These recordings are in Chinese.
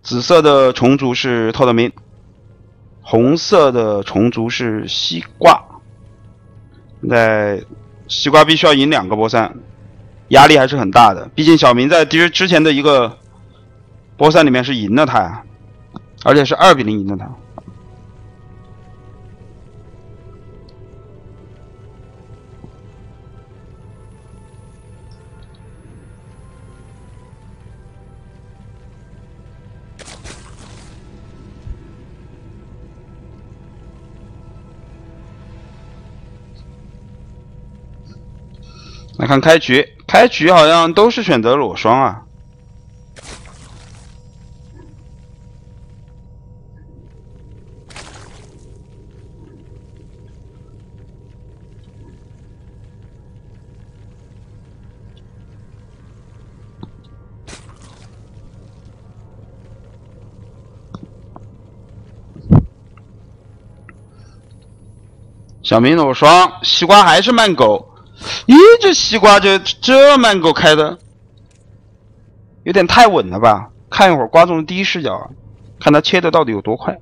紫色的虫族是透的明，红色的虫族是西瓜。现在西瓜必须要赢2个波3，压力还是很大的。毕竟小明在之前的一个波3里面是赢了他呀，而且是2比0赢了他。来看开局，开局好像都是选择裸双啊。小明裸双，西瓜还是慢狗。咦，这西瓜这慢狗开的有点太稳了吧？看一会儿瓜众的第一视角，看他切的到底有多快。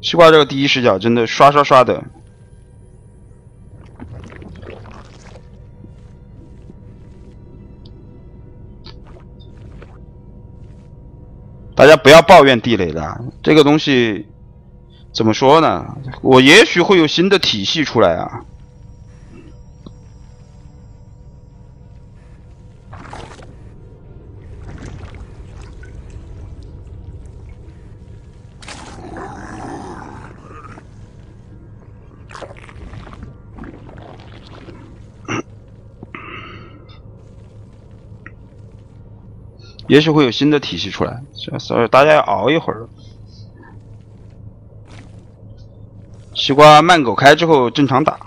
西瓜这个第一视角真的刷的。大家不要抱怨地雷了，这个东西怎么说呢？我也许会有新的体系出来啊。也许会有新的体系出来，所以大家要熬一会儿。西瓜慢狗开之后正常打。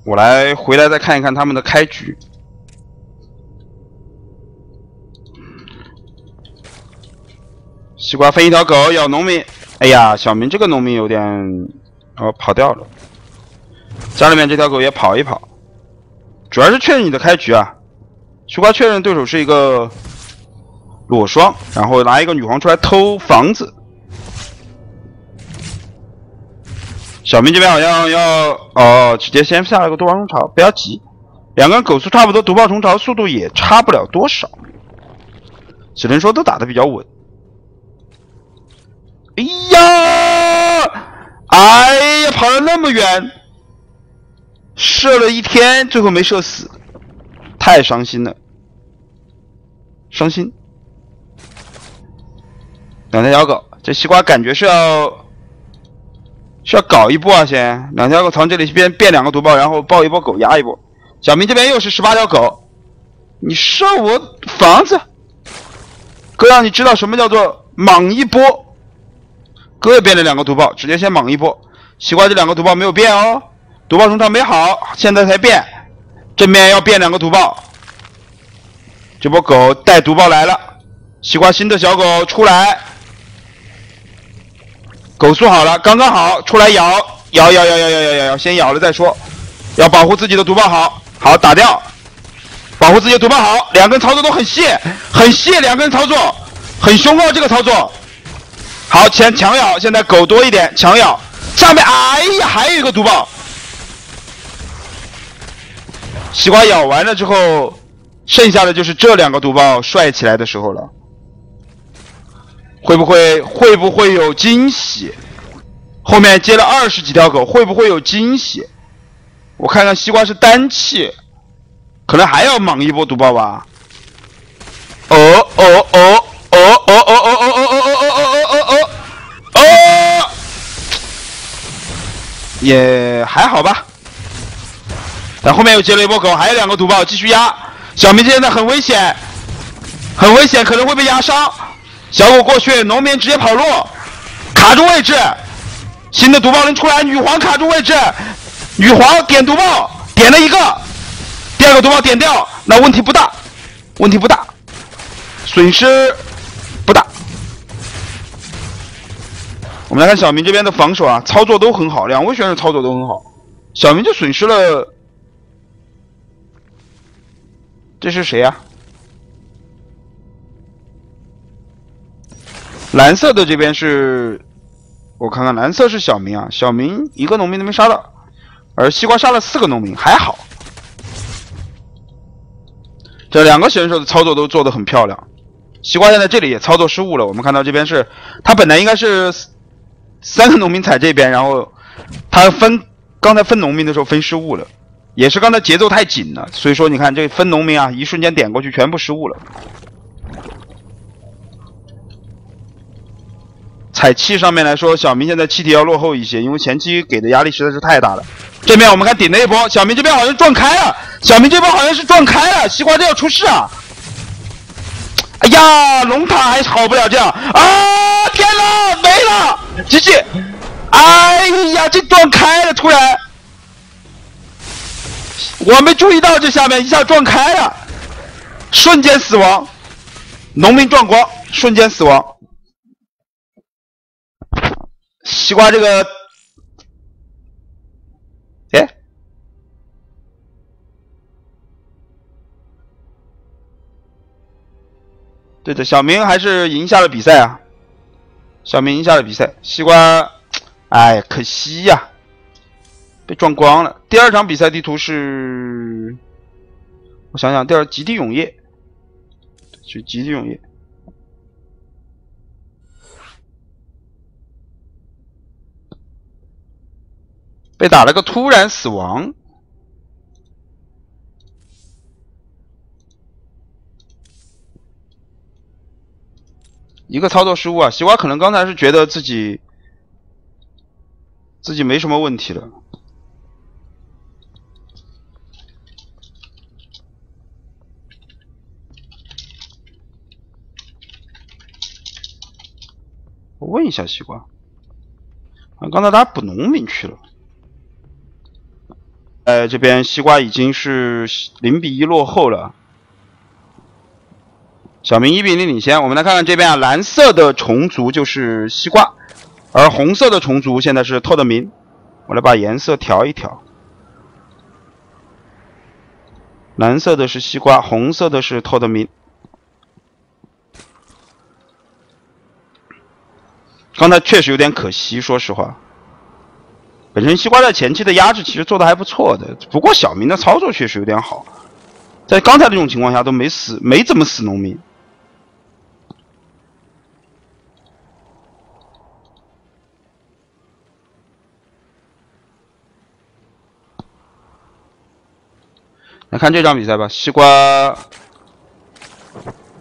我来回来再看一看他们的开局。西瓜分一条狗咬农民，哎呀，小明这个农民有点跑掉了。家里面这条狗也跑一跑，主要是确认你的开局啊。西瓜确认对手是一个裸双，然后拿一个女皇出来偷房子。小明这边好像要直接先下了个毒爆虫巢，不要急，两个人狗速差不多，毒爆虫巢速度也差不了多少，只能说都打得比较稳。哎呀，跑了那么远，射了一天，最后没射死，太伤心了，伤心。两条小狗，这西瓜感觉是要搞一波啊！先两条狗从这里变两个毒爆，然后爆一波狗压一波。小明这边又是18条狗，你射我房子，哥让你知道什么叫做莽一波。哥也变了两个毒爆，直接先莽一波。西瓜这两个毒爆没有变哦，毒爆虫巢没好，现在才变。正面要变两个毒爆，这波狗带毒爆来了。西瓜新的小狗出来。狗速好了，刚刚好，出来咬，先咬了再说，要保护自己的毒爆好打掉，保护自己的毒爆好，两个人操作都很细，两个人操作很凶哦，这个操作好，强咬，现在狗多一点，强咬，上面哎呀还有一个毒爆，西瓜咬完了之后，剩下的就是这两个毒爆帅起来的时候了。会不会有惊喜？后面接了20几条狗，会不会有惊喜？我看看西瓜是单气，可能还要莽一波毒爆吧。也还好吧。但后面又接了一波狗，还有2个毒爆，继续压。小明现在很危险，很危险，可能会被压伤。小狗过去，农民直接跑路，卡住位置。新的毒爆能出来，女皇卡住位置，女皇点毒爆，点了一个，第2个毒爆点掉，那问题不大，问题不大，损失不大。我们来看小明这边的防守啊，操作都很好，2位选手操作都很好。小明就损失了，这是谁呀？蓝色的这边是，我看看，蓝色是小明啊，小明1个农民都没杀到，而西瓜杀了4个农民，还好。这2个选手的操作都做得很漂亮。西瓜现在这里也操作失误了，我们看到这边是，他本来应该是3个农民踩这边，然后他刚才分农民的时候分失误了，也是刚才节奏太紧了，所以说你看这分农民啊，一瞬间点过去全部失误了。踩气上面来说，小明现在气体要落后一些，因为前期给的压力实在是太大了。这边我们看顶了一波，小明这边好像撞开了，小明这边好像是撞开了，西瓜这要出事啊！哎呀，龙塔还好不了这样啊！天哪，没了，继续！哎呀，这撞开了，突然我没注意到这下面一下撞开了，瞬间死亡，农民撞光，瞬间死亡。西瓜这个，哎，对的，小明还是赢下了比赛啊！小明赢下了比赛，西瓜，哎，可惜呀，被撞光了。第2场比赛地图是，我想想，极地永夜，是极地永夜。被打了个突然死亡，一个操作失误啊！西瓜可能刚才是觉得自己没什么问题了。我问一下西瓜，刚才他补农民去了。这边西瓜已经是0比1落后了，小明1比0领先。我们来看看这边啊，蓝色的虫族就是西瓜，而红色的虫族现在是透的明。我来把颜色调一调，蓝色的是西瓜，红色的是透的明。刚才确实有点可惜，说实话。本身西瓜在前期的压制其实做的还不错的，不过小明的操作确实有点好，在刚才这种情况下都没怎么死农民。来看这场比赛吧，西瓜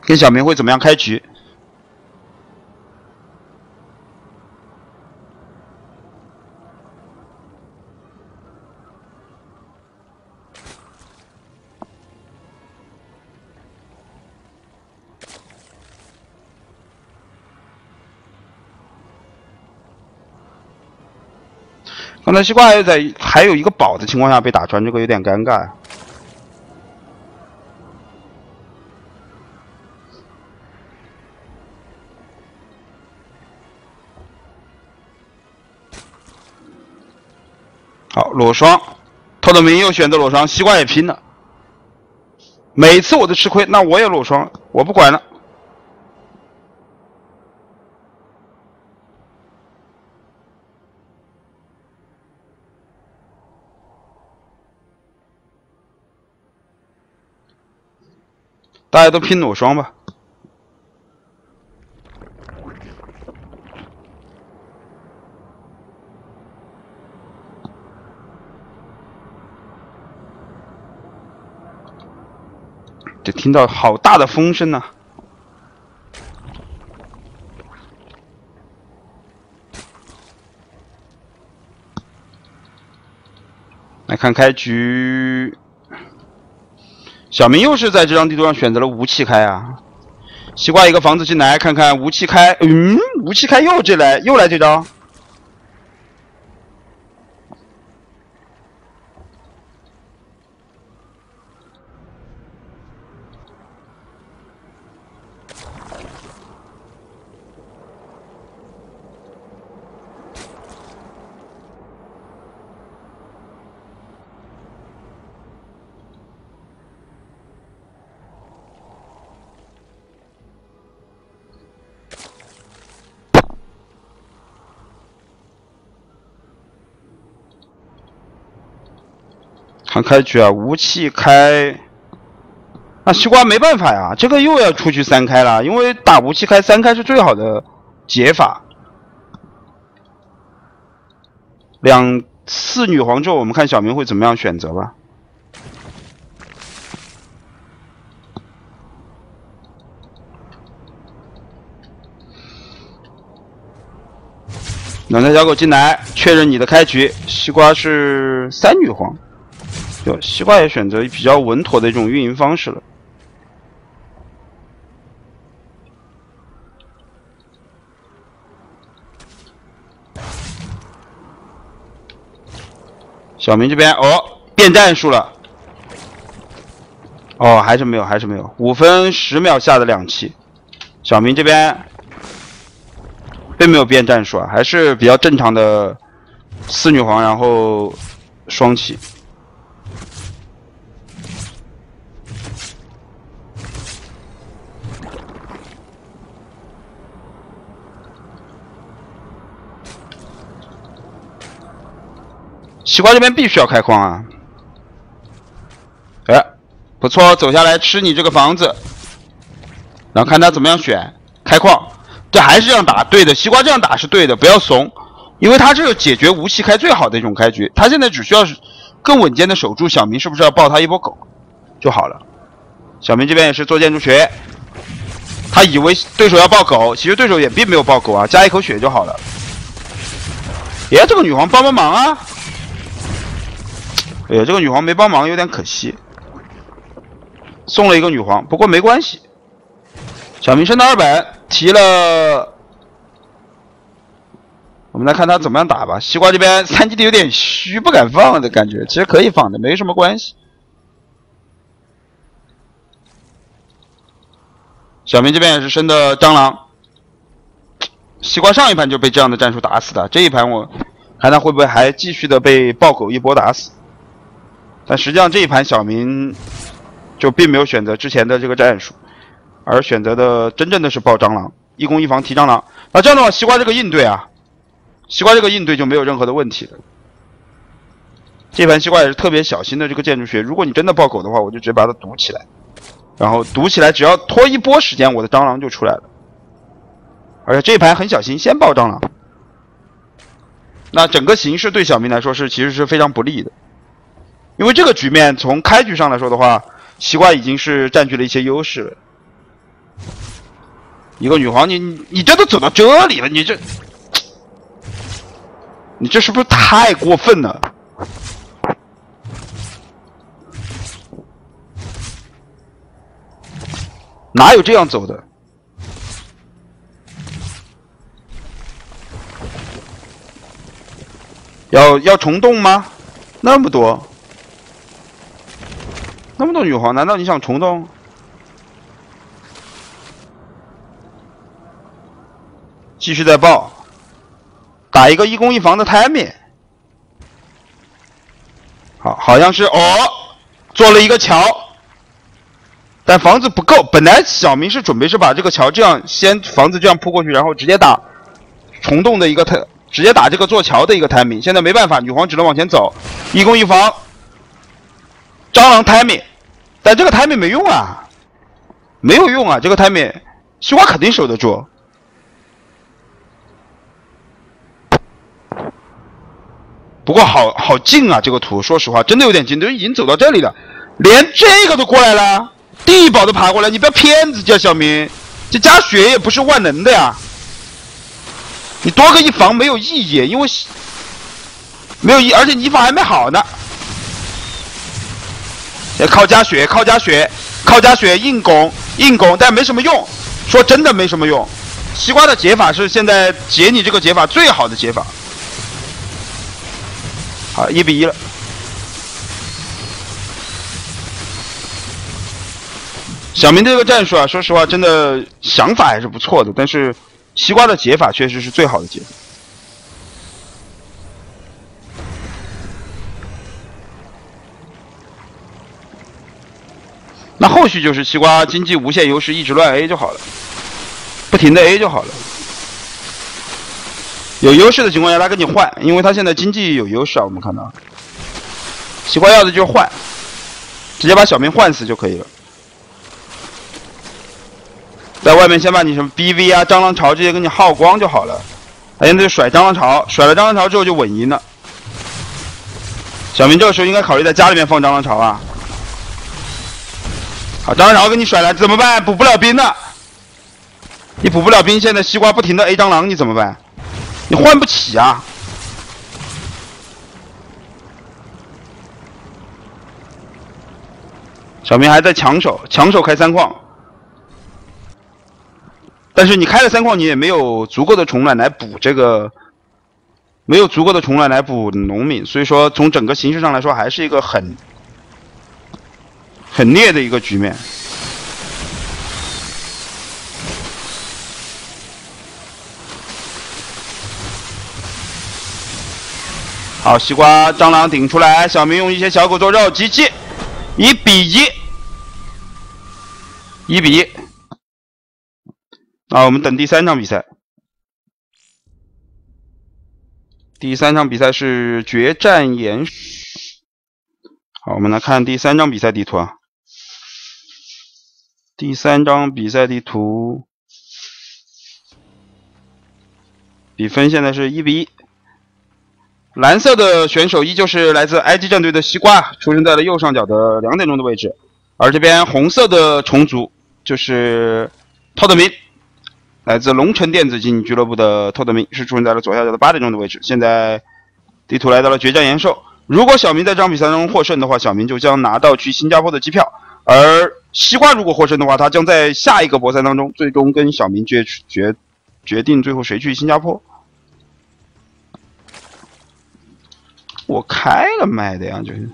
跟小明会怎么样开局？刚才西瓜还有一个宝的情况下被打穿，这个有点尴尬呀。好，裸双，透的明又选择裸双，西瓜也拼了。每次我都吃亏，那我也裸双，我不管了。大家都拼裸双吧。就听到好大的风声呐！来看开局，小明又是在这张地图上选择了无气开啊。西瓜一个房子进来，看看无气开，无气开又来这招。看开局啊，无气开，那西瓜没办法呀，这个又要出去3开了，因为打无气开3开是最好的解法。4女皇之后，我们看小明会怎么样选择吧。暖菜小狗进来，确认你的开局。西瓜是3女皇。就西瓜也选择比较稳妥的一种运营方式了。小明这边变战术了。还是没有，5分10秒下的2期，小明这边并没有变战术啊，还是比较正常的4女皇，然后双骑。西瓜这边必须要开矿啊！不错，走下来吃你这个房子，然后看他怎么样选开矿。这还是这样打，对的，西瓜这样打是对的，不要怂，因为他这个解决无气开最好的一种开局。他现在只需要更稳健的守住小明，是不是要抱他一波狗就好了？小明这边也是做建筑学，他以为对手要抱狗，其实对手也并没有抱狗啊，加一口血就好了。这个女皇帮忙啊！这个女皇没帮忙，有点可惜。送了一个女皇，不过没关系。小明升到2本，提了。我们来看他怎么样打吧。西瓜这边3基地有点虚，不敢放的感觉，其实可以放的，没什么关系。小明这边也是升的蟑螂。西瓜上一盘就被这样的战术打死的，这一盘我看他会不会还继续的被爆狗一波打死。但实际上这一盘小明就并没有选择之前的这个战术，而选择的真正的是爆蟑螂，1攻1防提蟑螂。那这样的话，西瓜这个应对啊，西瓜这个应对就没有任何的问题了。这盘西瓜也是特别小心的这个建筑学，如果你真的爆狗的话，我就直接把它堵起来，然后堵起来，只要拖一波时间，我的蟑螂就出来了。而且这一盘很小心，先爆蟑螂。那整个形势对小明来说其实是非常不利的。因为这个局面从开局上来说的话，西瓜已经是占据了一些优势了。一个女皇，你这都走到这里了，你这是不是太过分了？哪有这样走的？要重动吗？那么多女皇，难道你想重动？继续再爆，打一个1攻1防的 timing。好像是做了一个桥，但房子不够。本来小明是准备是把这个桥这样先房子这样铺过去，然后直接打重动的一个直接打这个做桥的一个 timing。现在没办法，女皇只能往前走，1攻1防，蟑螂 timing。但这个 timing 没用啊，没有用啊，这个 timing 西瓜肯定守得住。不过好近啊，这个图说实话真的有点近，都已经走到这里了，连这个都过来了，地堡都爬过来，你不要骗自己啊，小明，这加血也不是万能的呀，你多个1防没有意义，因为没有而且你1防还没好呢，靠加血，靠加血，靠加血，硬攻，硬攻，但没什么用。说真的，没什么用。西瓜的解法是现在解你这个解法最好的解法。好，1比1了。小明这个战术啊，说实话，真的想法还是不错的，但是西瓜的解法确实是最好的解法。那后续就是西瓜经济无限优势，一直乱 A 就好了，不停的 A 就好了。有优势的情况下，他跟你换，因为他现在经济有优势啊。我们看到，西瓜要的就是换，直接把小明换死就可以了。在外面先把你什么 BV 啊、蟑螂巢这些给你耗光就好了。他现在就甩蟑螂巢，甩了蟑螂巢之后就稳赢了。小明这个时候应该考虑在家里面放蟑螂巢啊。好，蟑螂巢给你甩来怎么办？补不了兵了。你补不了兵，现在西瓜不停的 A 蟑螂，你怎么办？你换不起啊！小明还在抢手开3矿，但是你开了3矿，你也没有足够的虫卵来补这个，没有足够的虫卵来补农民，所以说从整个形势上来说，还是一个很虐的一个局面。好，西瓜蟑螂顶出来，小明用一些小狗做肉，GG，1比1，1比1。我们等第3场比赛。第3场比赛是决战岩石。好，我们来看第3张比赛地图啊。第3张比赛地图，比分现在是1比1。蓝色的选手依旧是来自 IG 战队的西瓜，出生在了右上角的2点钟的位置。而这边红色的虫族就是托德明，来自龙城电子竞技俱乐部的托德明是出生在了左下角的8点钟的位置。现在地图来到了决战岩兽，如果小明在这场比赛中获胜的话，小明就将拿到去新加坡的机票；而西瓜如果获胜的话，他将在下一个博赛当中最终跟小明决定最后谁去新加坡。我开了麦的呀，就是，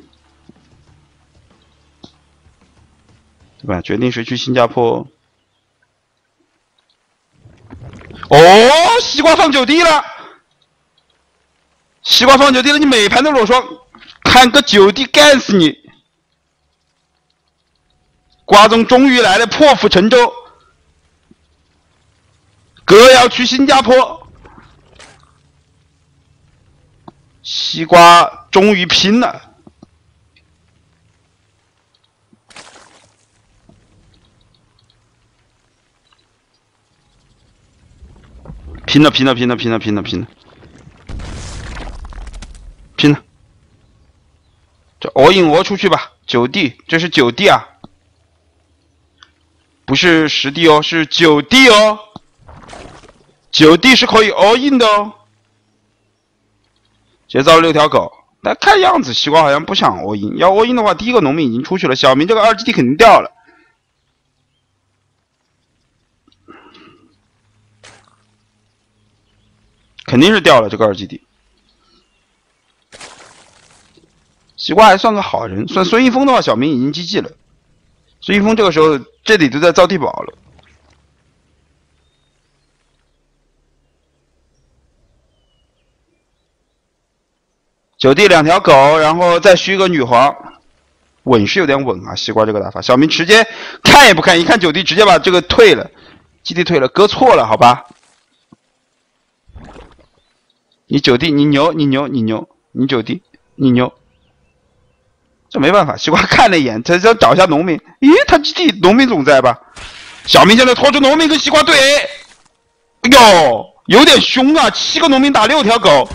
对吧？决定谁去新加坡。哦，西瓜放9D了，西瓜放9D了，你每盘都裸双，看个9D 干死你！瓜总终于来了，破釜沉舟，哥要去新加坡。西瓜终于拼了，拼了！这 all in all 出去吧，9D，这是9D 啊，不是10D 哦，是9D 哦，9D 是可以 all in 的哦。节奏6条狗，但看样子西瓜好像不想 all in，要 all in 的话，第一个农民已经出去了，小明这个2GD 肯定掉了，肯定是掉了这个2GD。西瓜还算个好人，算孙一峰的话，小明已经 GG 了。孙一峰这个时候这里都在造地堡了。9D 2条狗，然后再续一个女皇，稳是有点稳啊。西瓜这个打法，小明直接看也不看，一看9D 直接把这个退了，基地退了，割错了，好吧？你9D 你牛，你9D 你牛，这没办法。西瓜看了一眼，他想找一下农民，咦，他基地农民总在吧？小明现在拖住农民跟西瓜对 A， 哎呦，有点凶啊，7个农民打6条狗。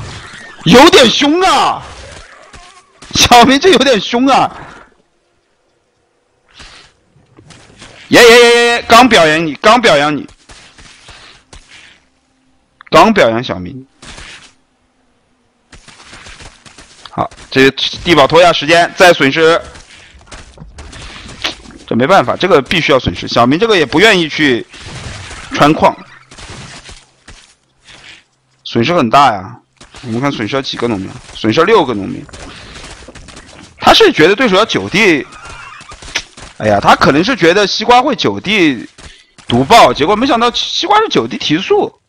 有点凶啊，小明这有点凶啊！耶！刚表扬你，刚表小明。好，这地堡拖下时间，再损失这没办法，这个必须要损失。小明这个也不愿意去穿矿，损失很大呀。我们看损失了几个农民，损失了6个农民。他是觉得对手要9地，哎呀，他可能是觉得西瓜会9地毒爆，结果没想到西瓜是9地提速。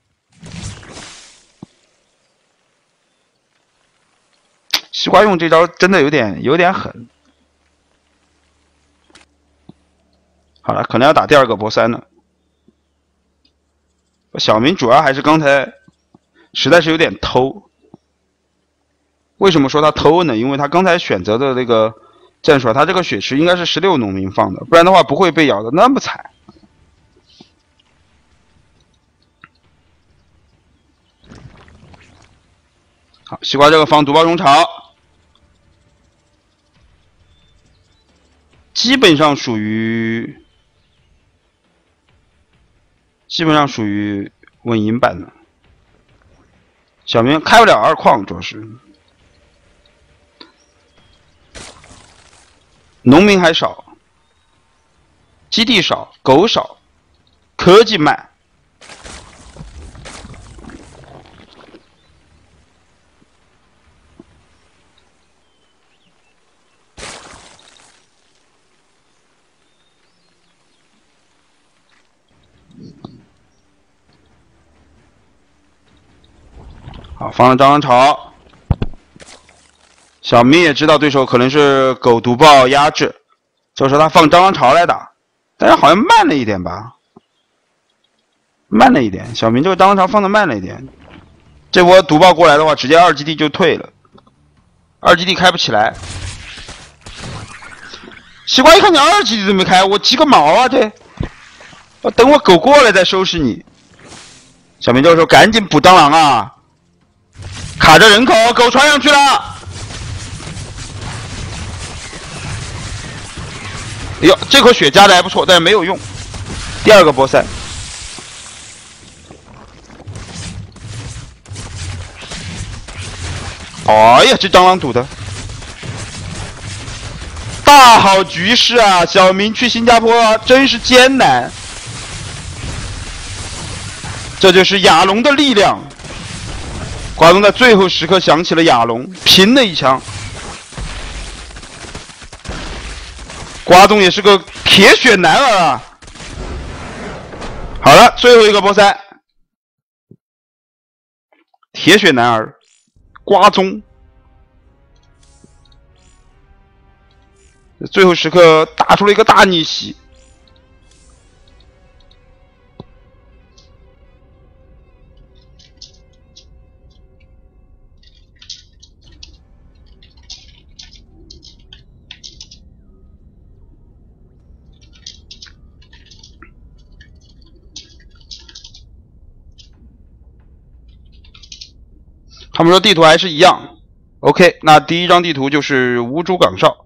西瓜用这招真的有点狠。好了，可能要打第2个波3了。小明主要还是刚才实在是有点偷。为什么说他偷呢？因为他刚才选择的那个战术，他这个血池应该是16农民放的，不然的话不会被咬得那么惨。好，西瓜这个放毒爆中潮，基本上属于稳赢版的。小明开不了2矿，主要是农民还少，基地少，狗少，科技慢。好，放了蟑螂巢。小明也知道对手可能是狗毒爆压制，这时候他放蟑螂巢来打，但是好像慢了一点吧，慢了一点。小明这个蟑螂巢放的慢了一点，这波毒爆过来的话，直接2基地就退了，2基地开不起来。西瓜一看你2基地都没开，我急个毛啊！这，我等我狗过来再收拾你。小明这个时候赶紧补蟑螂啊！卡着人口，狗穿上去了。哎呦，这口血加的还不错，但是没有用。第2个波赛，哎呀，这蟑螂堵的，大好局势啊！小明去新加坡真是艰难，这就是亚龙的力量。瓜东在最后时刻想起了亚龙，拼了一枪。瓜东也是个铁血男儿啊！好了，最后一个波赛，铁血男儿瓜宗，最后时刻打出了一个大逆袭。他们说地图还是一样 ，OK， 那第1张地图就是无主岗哨。